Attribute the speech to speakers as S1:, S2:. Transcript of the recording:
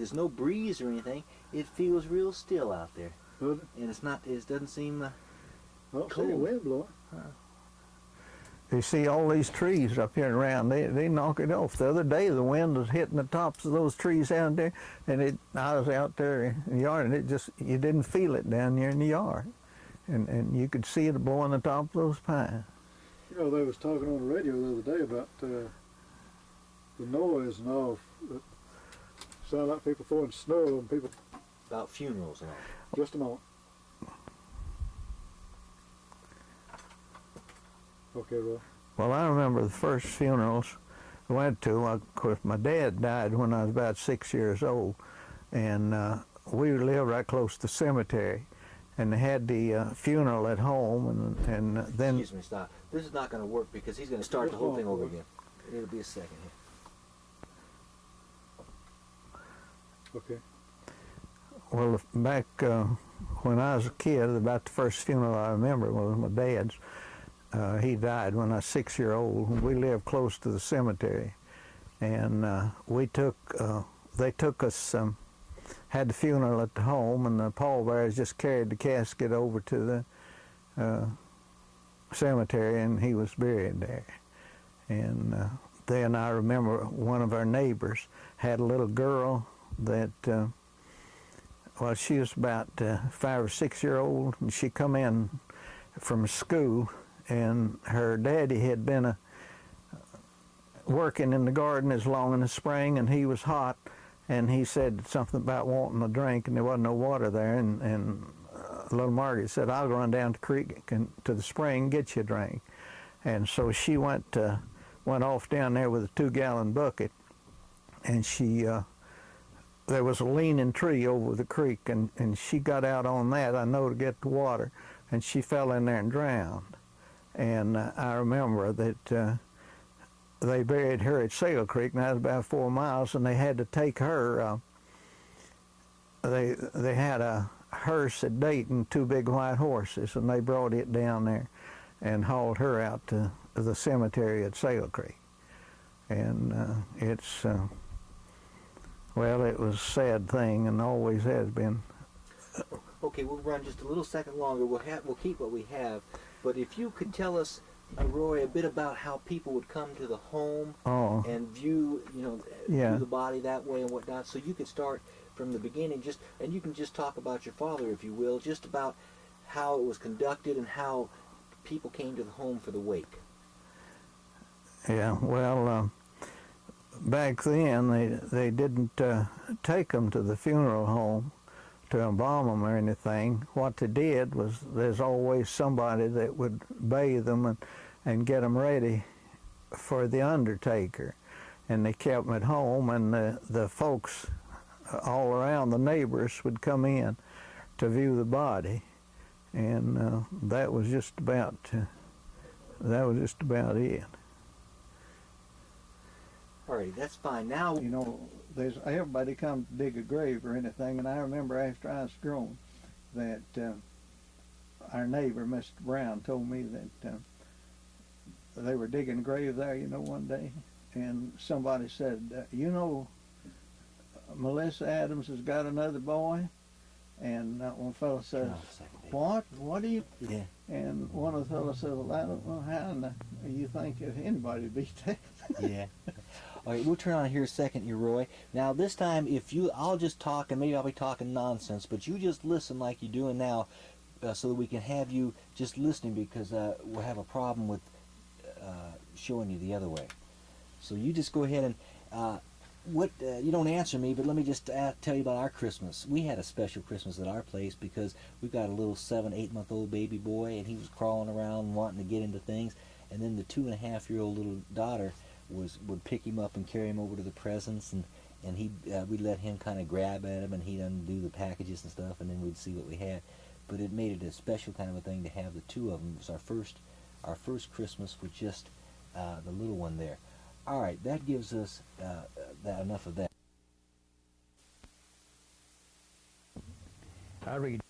S1: There's no breeze or anything. It feels real still out there.
S2: Good.
S1: And it's not, it doesn't seem
S2: I don't see
S1: cold.
S2: the wind blowing.
S3: You see all these trees up here and around, they knock it off. The other day the wind was hitting the tops of those trees out there, and I was out there in the yard, and it just, you didn't feel it down there in the yard. And you could see it blowing the top of those pines.
S2: You know, they was talking on the radio the other day about the noise and all. It sounded like people throwing snow and people.
S1: about funerals and all.
S2: Just a moment. Okay, Roy.
S3: Well, I remember the first funerals I went to. Of course, my dad died when I was about 6 years old, and we lived right close to the cemetery, and they had the funeral at home, and then.
S1: Excuse me, stop. This is not going to work because he's going to start the whole thing over again. It'll be a second here.
S2: Okay.
S3: Well, back when I was a kid, about the first funeral I remember was my dad's. He died when I was 6 years old. We lived close to the cemetery, and they took us, had the funeral at the home, and the pallbearers just carried the casket over to the cemetery, and he was buried there. And then I remember one of our neighbors had a little girl that, well, she was about 5 or 6 years old, and she come in from school, and her daddy had been working in the garden as long in the spring, and he was hot, and he said something about wanting a drink, and there wasn't no water there, and little Margaret said, "I'll go run down to the creek and to the spring and get you a drink." And so she went off down there with a 2-gallon bucket, and she there was a leaning tree over the creek, and she got out on that, I know, to get the water, and she fell in there and drowned. And I remember that they buried her at Sail Creek, and that was about 4 miles, and they had to take her, they had a hearse at Dayton, 2 big white horses, and they brought it down there and hauled her out to the cemetery at Sail Creek. And it's, well, it was a sad thing, and always has been.
S1: Okay, we'll run just a little second longer. We'll keep what we have. But if you could tell us, Roy, a bit about how people would come to the home and view, view the body that way and whatnot. So you could start from the beginning, and you can just talk about your father, if you will, just about how it was conducted and how people came to the home for the wake.
S3: Yeah, well, back then they didn't take them to the funeral home to embalm them or anything. What they did was there's always somebody that would bathe them and get them ready for the undertaker. And they kept them at home, and the folks all around, the neighbors, would come in to view the body. And that was just about it.
S1: All right, that's fine. Now,
S3: Everybody come to dig a grave or anything, and I remember after I was grown that our neighbor, Mr. Brown, told me that they were digging a grave there, one day, and somebody said, Melissa Adams has got another boy, and one fellow says, "What? What do you?"
S1: Yeah.
S3: And one of the fellows said, "Well, I don't know how you think if anybody beat that."
S1: Yeah. All right, we'll turn on here a second, Roy. Now, this time, I'll just talk, and maybe I'll be talking nonsense, but you just listen like you're doing now, so that we can have you just listening, because we'll have a problem with showing you the other way. So you just go ahead and, you don't answer me, but let me just tell you about our Christmas. We had a special Christmas at our place because we've got a little 7-8-month-old baby boy, and he was crawling around wanting to get into things, and then the 2.5-year-old little daughter would pick him up and carry him over to the presents, and we'd let him kind of grab at him, and he'd undo the packages and stuff, and then we'd see what we had. But it made it a special kind of a thing to have the two of them. It was our first Christmas with just the little one there. All right, that gives us enough of that.
S3: I read